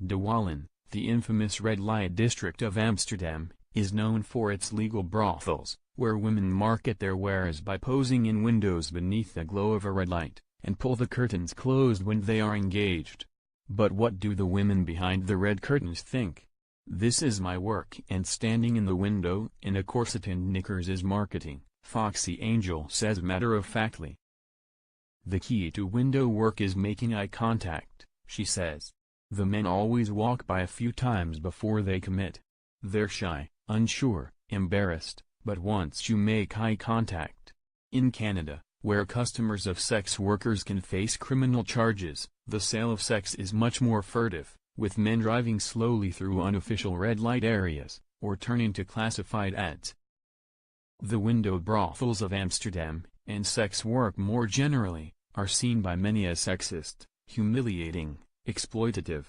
De Wallen, the infamous red light district of Amsterdam, is known for its legal brothels, where women market their wares by posing in windows beneath the glow of a red light, and pull the curtains closed when they are engaged. But what do the women behind the red curtains think? "This is my work, and standing in the window in a corset and knickers is marketing," Foxy Angel says matter-of-factly. "The key to window work is making eye contact," she says. "The men always walk by a few times before they commit. They're shy, unsure, embarrassed, but once you make eye contact." In Canada, where customers of sex workers can face criminal charges, the sale of sex is much more furtive, with men driving slowly through unofficial red light areas, or turning to classified ads. The window brothels of Amsterdam, and sex work more generally, are seen by many as sexist, humiliating, exploitative.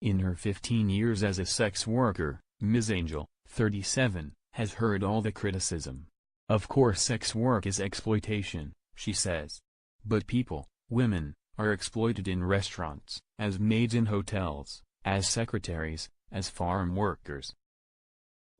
In her 15 years as a sex worker, Ms. Angel, 37, has heard all the criticism. "Of course sex work is exploitation," she says. "But people, women, are exploited in restaurants, as maids in hotels, as secretaries, as farm workers.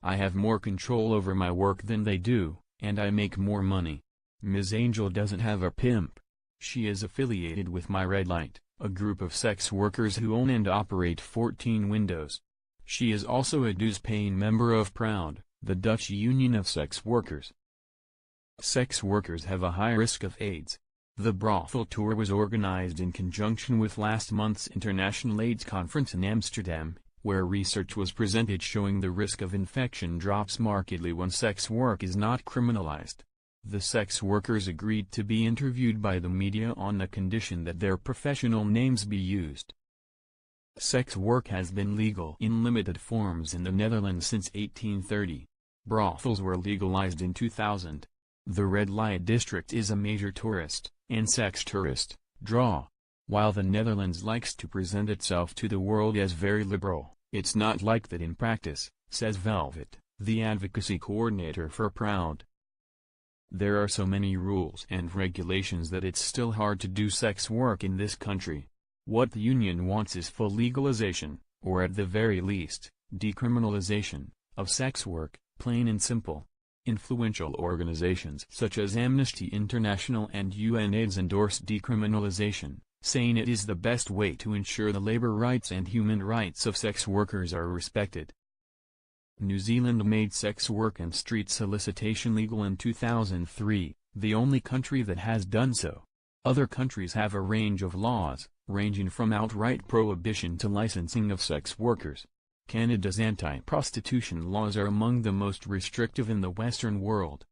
I have more control over my work than they do, and I make more money." Ms. Angel doesn't have a pimp. She is affiliated with My Red Light, a group of sex workers who own and operate 14 windows. She is also a dues-paying member of Proud, the Dutch Union of Sex Workers. Sex workers have a high risk of AIDS. The brothel tour was organized in conjunction with last month's International AIDS Conference in Amsterdam, where research was presented showing the risk of infection drops markedly when sex work is not criminalized. The sex workers agreed to be interviewed by the media on the condition that their professional names be used. Sex work has been legal in limited forms in the Netherlands since 1830. Brothels were legalized in 2000. The red light district is a major tourist, and sex tourist, draw. While the Netherlands likes to present itself to the world as very liberal, it's not like that in practice, says Velvet, the advocacy coordinator for Proud. "There are so many rules and regulations that it's still hard to do sex work in this country. What the union wants is full legalization, or at the very least, decriminalization, of sex work, plain and simple." Influential organizations such as Amnesty International and UNAIDS endorse decriminalization, saying it is the best way to ensure the labor rights and human rights of sex workers are respected. New Zealand made sex work and street solicitation legal in 2003, the only country that has done so. Other countries have a range of laws, ranging from outright prohibition to licensing of sex workers. Canada's anti-prostitution laws are among the most restrictive in the Western world.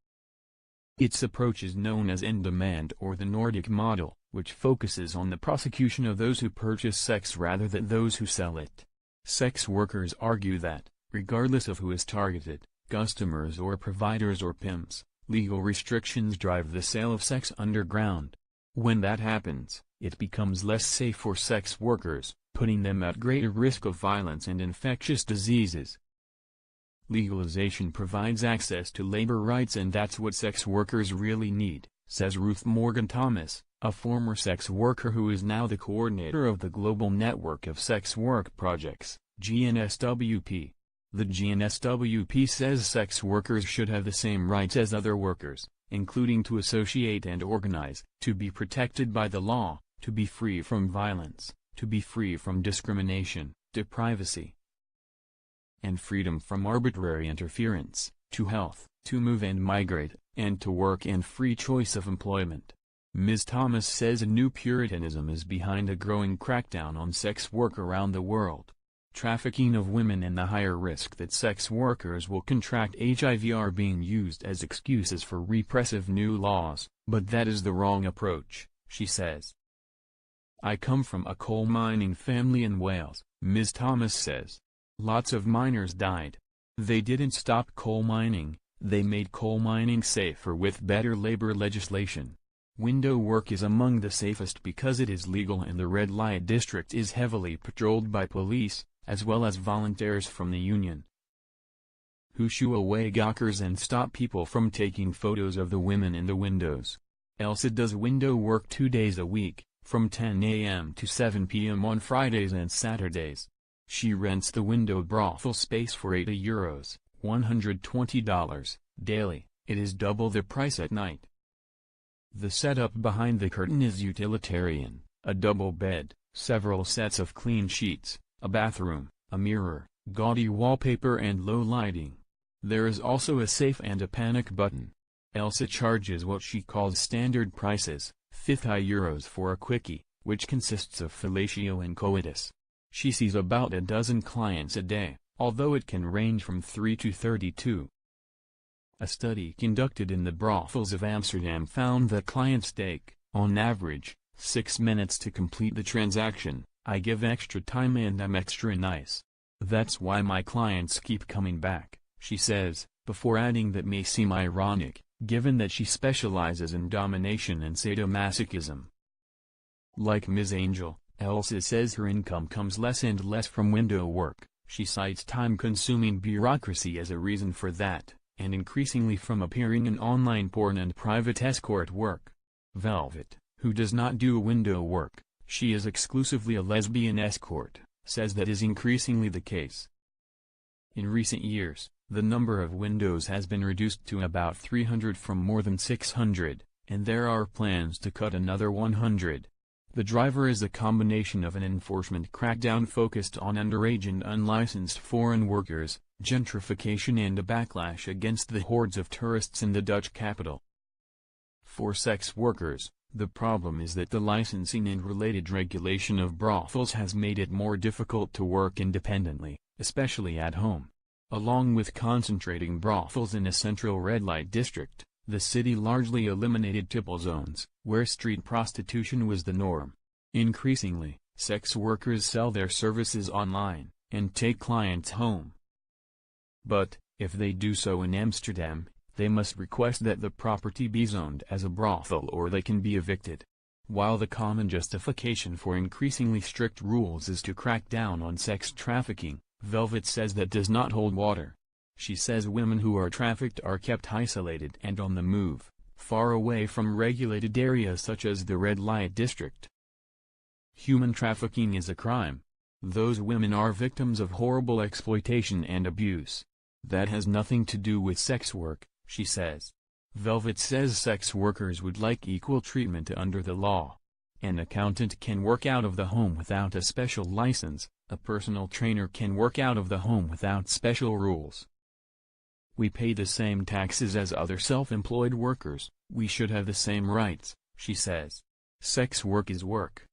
Its approach is known as end demand or the Nordic model, which focuses on the prosecution of those who purchase sex rather than those who sell it. Sex workers argue that, regardless of who is targeted, customers or providers or pimps, legal restrictions drive the sale of sex underground. When that happens, it becomes less safe for sex workers, putting them at greater risk of violence and infectious diseases. Legalization provides access to labor rights, and that's what sex workers really need, says Ruth Morgan Thomas, a former sex worker who is now the coordinator of the Global Network of Sex Work Projects, GNSWP. The GNSWP says sex workers should have the same rights as other workers, including to associate and organize, to be protected by the law, to be free from violence, to be free from discrimination, to privacy, and freedom from arbitrary interference, to health, to move and migrate, and to work and free choice of employment. Ms. Thomas says a new Puritanism is behind a growing crackdown on sex work around the world. Trafficking of women and the higher risk that sex workers will contract HIV are being used as excuses for repressive new laws, but that is the wrong approach, she says. "I come from a coal mining family in Wales," Ms. Thomas says. "Lots of miners died. They didn't stop coal mining, they made coal mining safer with better labor legislation. Window work is among the safest because it is legal and the red light district is heavily patrolled by police, as well as volunteers from the union, who shoo away gawkers and stop people from taking photos of the women in the windows. Elsa does window work 2 days a week, from 10 a.m. to 7 p.m. on Fridays and Saturdays. She rents the windowed brothel space for €80, $120, daily. It is double the price at night. The setup behind the curtain is utilitarian: a double bed, several sets of clean sheets, a bathroom, a mirror, gaudy wallpaper and low lighting. There is also a safe and a panic button. Elsa charges what she calls standard prices, €50 for a quickie, which consists of fellatio and coitus. She sees about a dozen clients a day, although it can range from 3 to 32. A study conducted in the brothels of Amsterdam found that clients take, on average, 6 minutes to complete the transaction. "I give extra time and I'm extra nice. That's why my clients keep coming back," she says, before adding that may seem ironic, given that she specializes in domination and sadomasochism. Like Ms. Angel, Elsa says her income comes less and less from window work. She cites time-consuming bureaucracy as a reason for that, and increasingly from appearing in online porn and private escort work. Velvet, who does not do window work, she is exclusively a lesbian escort, says that is increasingly the case. In recent years, the number of windows has been reduced to about 300 from more than 600, and there are plans to cut another 100. The driver is a combination of an enforcement crackdown focused on underage and unlicensed foreign workers, gentrification and a backlash against the hordes of tourists in the Dutch capital. For sex workers, the problem is that the licensing and related regulation of brothels has made it more difficult to work independently, especially at home. Along with concentrating brothels in a central red light district, the city largely eliminated tipple zones, where street prostitution was the norm. Increasingly, sex workers sell their services online, and take clients home. But, if they do so in Amsterdam, they must request that the property be zoned as a brothel or they can be evicted. While the common justification for increasingly strict rules is to crack down on sex trafficking, Velvet says that does not hold water. She says women who are trafficked are kept isolated and on the move, far away from regulated areas such as the red light district. Human trafficking is a crime. Those women are victims of horrible exploitation and abuse. That has nothing to do with sex work, she says. Velvet says sex workers would like equal treatment under the law. An accountant can work out of the home without a special license, a personal trainer can work out of the home without special rules. "We pay the same taxes as other self-employed workers, we should have the same rights," she says. Sex work is work.